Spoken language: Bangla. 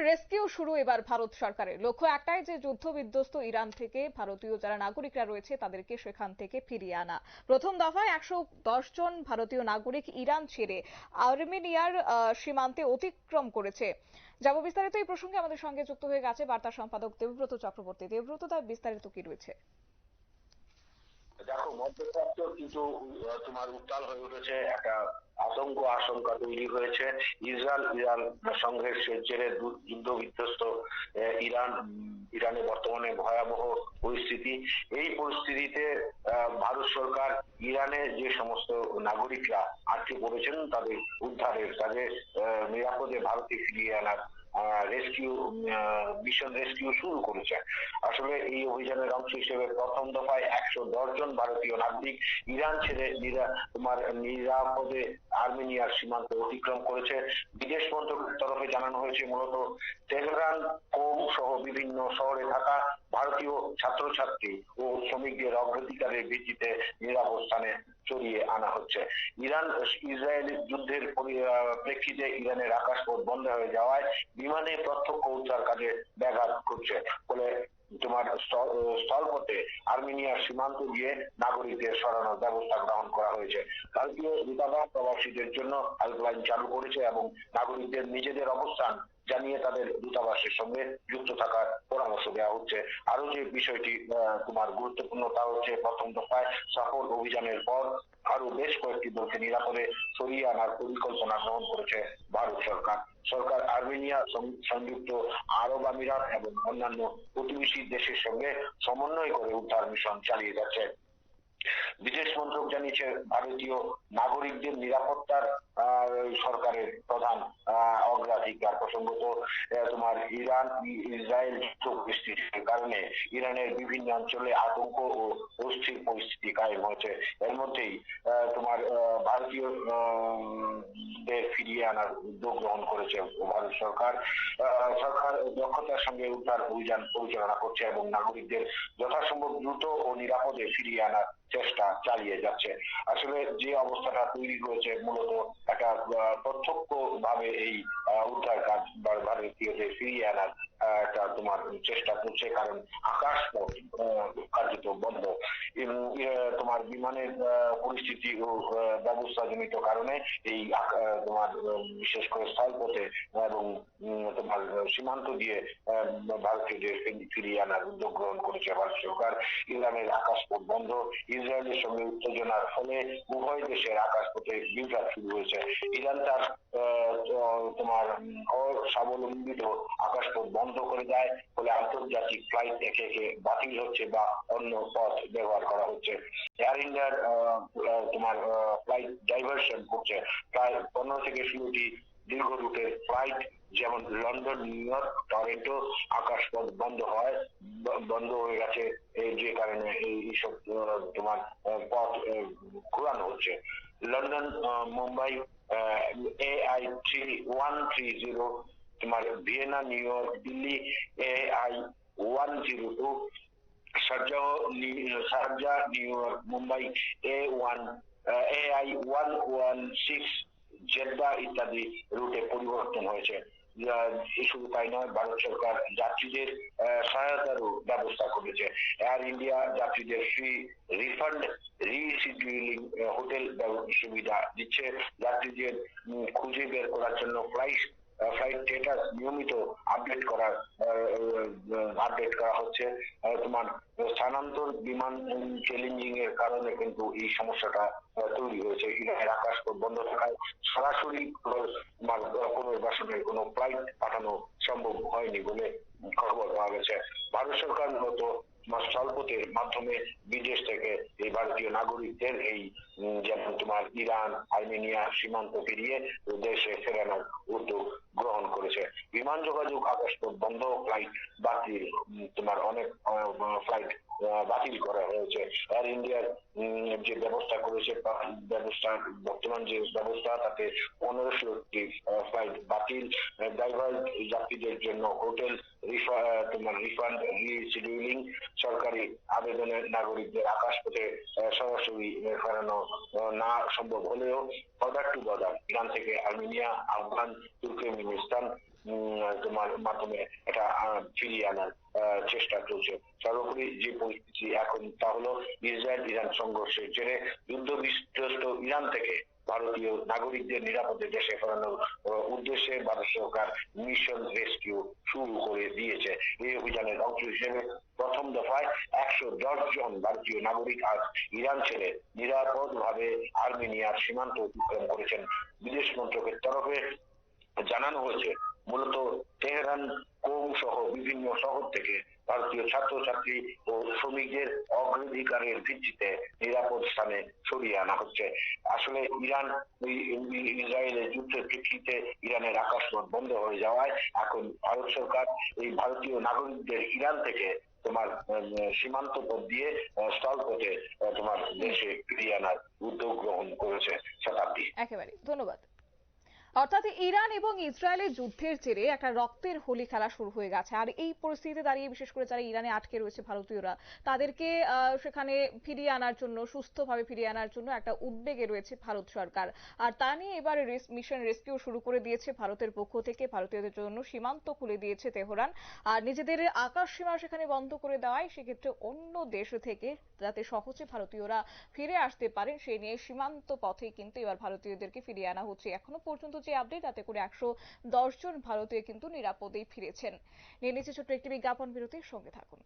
রেস্কিউ শুরু এবার ভারত সরকারের। লক্ষ্য একটাই যে যুদ্ধ বিধ্বস্ত ইরান থেকে ভারতীয় যারা নাগরিকরা রয়েছে তাদেরকে সেখান থেকে ফিরিয়ে আনা। প্রথম দফায় 110 জন ভারতীয় নাগরিক ইরান ছেড়ে আর্মেনিয়ার সীমান্তে অতিক্রম করেছে। যাব বিস্তারিত এই প্রসঙ্গে আমাদের সঙ্গে যুক্ত হয়ে গেছে বার্তা সম্পাদক দেবব্রত চক্রবর্তী। দেবব্রত, তার বিস্তারিত কি রয়েছে? দেখো, মধ্যপ্রাচ্য কিন্তু তোমার উত্তাল হয়ে উঠেছে, একটা আতঙ্ক আশঙ্কা তৈরি হয়েছে। ইসরায়েল ইরান সংঘর্ষের জেরে যুদ্ধ বিধ্বস্ত ইরানে বর্তমানে ভয়াবহ পরিস্থিতি। এই পরিস্থিতিতে ভারত সরকার ইরানে যে সমস্ত নাগরিকরা আটকে পড়েছেন তাদের উদ্ধারের কাজে নিরাপদে ভারতে ফিরিয়ে আনার রেস্কিউ শুরু করেছে। আসলে এই অভিযানের অংশ হিসেবে প্রথম দফায় 110 জন ভারতীয় নাগরিক ইরান ছেড়ে তোমার নিরাপদে আর্মেনিয়ার সীমান্ত অতিক্রম করেছে। বিদেশ মন্ত্রকের তরফে জানানো হয়েছে মূলত তেহরান, কোম সহ বিভিন্ন শহরে থাকা ভারতীয় ছাত্রছাত্রী ও শ্রমিকদের অগ্রাধিকারের ভিত্তিতে নিরাপদ স্থানে সরিয়ে আনা হচ্ছে। ইরান ইসরায়েল যুদ্ধের প্রেক্ষিতে ইরানের আকাশপথ বন্ধ হয়ে যাওয়ায় বিমানে প্রত্যক্ষ উদ্ধার কাজে ব্যাঘাত ঘটছে। ফলে তোমার স্থলপথে আর্মেনিয়ার সীমান্ত দিয়ে নাগরিকদের সরানোর ব্যবস্থা গ্রহণ করা হয়েছে। ভারতীয় দূতাবাস প্রবাসীদের জন্য হেল্পলাইন চালু করেছে এবং নাগরিকদের নিজেদের অবস্থান জানিয়ে তাদের দূতাবাসের সঙ্গে যুক্ত থাকার পরামর্শ দেওয়া হচ্ছে। আরো যে বিষয়টি তোমার গুরুত্বপূর্ণ তা হচ্ছে, প্রথম দফায় সফল অভিযানের পর আরো বেশ কয়েকটি দলকে নিরাপদে সরিয়ে আনার পরিকল্পনা গ্রহণ করেছে ভারত সরকার। সরকার আর্মেনিয়া, সংযুক্ত আরব আমিরাত এবং অন্যান্য প্রতিবেশী দেশের সঙ্গে সমন্বয় করে উদ্ধার মিশন চালিয়ে যাচ্ছে। বিদেশ মন্ত্রক জানিয়েছে ভারতীয় নাগরিকদের নিরাপত্তার সরকারের প্রধান অগ্রাধিকার। প্রসঙ্গত তোমার ইরান ইসরায়েল যুদ্ধ পরিস্থিতির কারণে ইরানের বিভিন্ন অঞ্চলে আতঙ্ক ও অস্থির পরিস্থিতি কায়েম হয়েছে। এর মধ্যেই তোমার ভারতীয় দের ফিরিয়ে আনার উদ্যোগ গ্রহণ করেছে ভারত সরকার। সরকার দক্ষতার সঙ্গে উদ্ধার অভিযান পরিচালনা করছে এবং নাগরিকদের যথাসম্ভব দ্রুত ও নিরাপদে ফিরিয়ে আনার চেষ্টা চালিয়ে যাচ্ছে। আসলে যে অবস্থাটা তৈরি হয়েছে মূলত একটা প্রত্যক্ষ ভাবে এই উদ্ধার কাজ ভারতীয়দের ফিরিয়ে আনার একটা তোমার চেষ্টা করছে, কারণ আকাশ কার্যত বন্ধ। তোমার বিমানের পরিস্থিতি ও ব্যবস্থাজনিত কারণে এই তোমার বিশেষ করে স্থলপথে এবং তোমার সীমান্ত দিয়ে ভারতীয়দের ফিরিয়ে আনার উদ্যোগ গ্রহণ করেছে ভারত সরকার। ইরানের আকাশপথ বন্ধ, ইসরায়েলের সঙ্গে উত্তেজনার ফলে উভয় দেশের আকাশপথে বিভ্রাট শুরু হয়েছে। ইরান তার তোমার অস্বাবলম্বিত আকাশপথ বন্ধ করে দেয়, ফলে আন্তর্জাতিক ফ্লাইট একে একে বাতিল হচ্ছে বা অন্য পথ ব্যবহার করা হচ্ছে। এয়ার ইন্ডিয়ার তোমার ফ্লাইট ডাইভার্সন করছে। প্রায় 15 থেকে 16টি দীর্ঘ রুটের ফ্লাইট, যেমন লন্ডন, নিউ ইয়র্ক, টরন্টো আকাশপথ বন্ধ হয়ে গেছে, যে কারণে এইসব তোমার পথ ঘোরানো হচ্ছে। লন্ডন, মুম্বাই AI130, তোমার Vienna, new York, Delhi AI102, Sharjah, new York, Mumbai AI116, Jeddah ইত্যাদি রুটে পরিবর্তন হয়েছে। শুধু তাই নয়, ভারত সরকার যাত্রীদের সহায়তারও ব্যবস্থা করেছে। এয়ার ইন্ডিয়া যাত্রীদের ফ্রি রিফান্ড, রিশিডিউলিং, হোটেল সুবিধা দিচ্ছে। যাত্রীদের খুঁজে বের করার জন্য ফ্লাইট স্ট্যাটাস নিয়মিত আপডেট করা হচ্ছে। তোমার স্থানান্তর বিমান চ্যালেঞ্জিং এর কারণে কিন্তু এই সমস্যাটা তৈরি হয়েছে। ইরানের আকাশপথ বন্ধ থাকায় সরাসরি পুনর্বাসনের কোনো ফ্লাইট পাঠানো সম্ভব হয়নি বলে খবর পাওয়া গেছে। ভারত সরকার মূলত স্থলপথের মাধ্যমে বিদেশ থেকে এই ভারতীয় নাগরিকদের এই যেমন তোমার ইরান, আর্মেনিয়া সীমান্ত পেরিয়ে দেশে ফেরানোর উদ্যোগ গ্রহণ করেছে। বিমান যোগাযোগ আকাশপথ বন্ধ, ফ্লাইট বাতিল, তোমার অনেক ফ্লাইট বাতিল করা হয়েছে। এয়ার ইন্ডিয়ার যে ব্যবস্থা করেছে, বর্তমান যে ব্যবস্থা তাতে 1500টি ফ্লাইট বাতিল। ড্রাইভার যাত্রীদের জন্য হোটেল তোমার রিফান্ড, রিশিডিউলিং, সরকারি আবেদনের নাগরিকদের আকাশপথে সরাসরি ফেরানো না সম্ভব হলেও বর্ডার টু বর্ডার ইরান থেকে আর্মেনিয়া, আফগান, তুর্কমেনিস্তান, তোমার মাধ্যমে এটা ফিরিয়ে আনার চেষ্টা চলছে। সর্বোপরি যে পরিস্থিতি এখন তা হলো ইসরায়েল ইরান সংঘর্ষের জেরে যুদ্ধ বিধ্বস্ত ইরান থেকে ভারতীয় নাগরিকদের নিরাপদে দেশে ফেরানোর উদ্দেশ্যে ভারত সরকার মিশন রেস্কিউ শুরু করে দিয়েছে। এই অভিযানের অংশ হিসেবে প্রথম দফায় 110 জন ভারতীয় নাগরিক আজ ইরান ছেড়ে নিরাপদভাবে আর্মেনিয়ার সীমান্ত অতিক্রম করেছেন। বিদেশ মন্ত্রকের তরফে জানানো হয়েছে, মূলত তেহরান, কোম সহ বিভিন্ন শহর থেকে ভারতীয় ছাত্রছাত্রী ও শ্রমিকদের অগ্রাধিকারের ভিত্তিতে নিরাপদ স্থানে সরিয়ে আনা হচ্ছে। আসলে ইরান ইসরায়েলের যুদ্ধের প্রেক্ষিতে ইরানের আকাশপথ বন্ধ হয়ে যাওয়ায় এখন ভারত সরকার এই ভারতীয় নাগরিকদের ইরান থেকে তোমার সীমান্ত পথ দিয়ে স্থলপথে তোমার দেশে ফিরিয়ে আনার উদ্যোগ গ্রহণ করেছে। শতাব্দী। একেবারে ধন্যবাদ। অর্থাৎ ইরান এবং ইসরায়েলের যুদ্ধের জেরে একটা রক্তের হোলি খেলা শুরু হয়ে গেছে, আর এই পরিস্থিতিতে দাঁড়িয়ে বিশেষ করে যারা ইরানে আটকে রয়েছে ভারতীয়রা, তাদেরকে সেখানে ফিরিয়ে আনার জন্য, সুস্থভাবে ফিরিয়ে আনার জন্য একটা উদ্বেগে রয়েছে ভারত সরকার। আর তা নিয়ে এবার মিশন রেস্কিউ শুরু করে দিয়েছে ভারতের পক্ষ থেকে। ভারতীয়দের জন্য সীমান্ত খুলে দিয়েছে তেহরান, আর নিজেদের আকাশ সীমা সেখানে বন্ধ করে দেওয়ায় সেক্ষেত্রে অন্য দেশ থেকে যাতে সহজে ভারতীয়রা ফিরে আসতে পারেন সেই নিয়ে সীমান্ত পথে কিন্তু এবার ভারতীয়দেরকে ফিরিয়ে আনা হচ্ছে। এখনো পর্যন্ত যে আপডেট, তাতে করে 110 জন ভারতীয় কিন্তু নিরাপদেই ফিরেছেন। নিয়ে নিচ্ছে ছোট্ট একটি বিজ্ঞাপন বিরতির সঙ্গে থাকুন।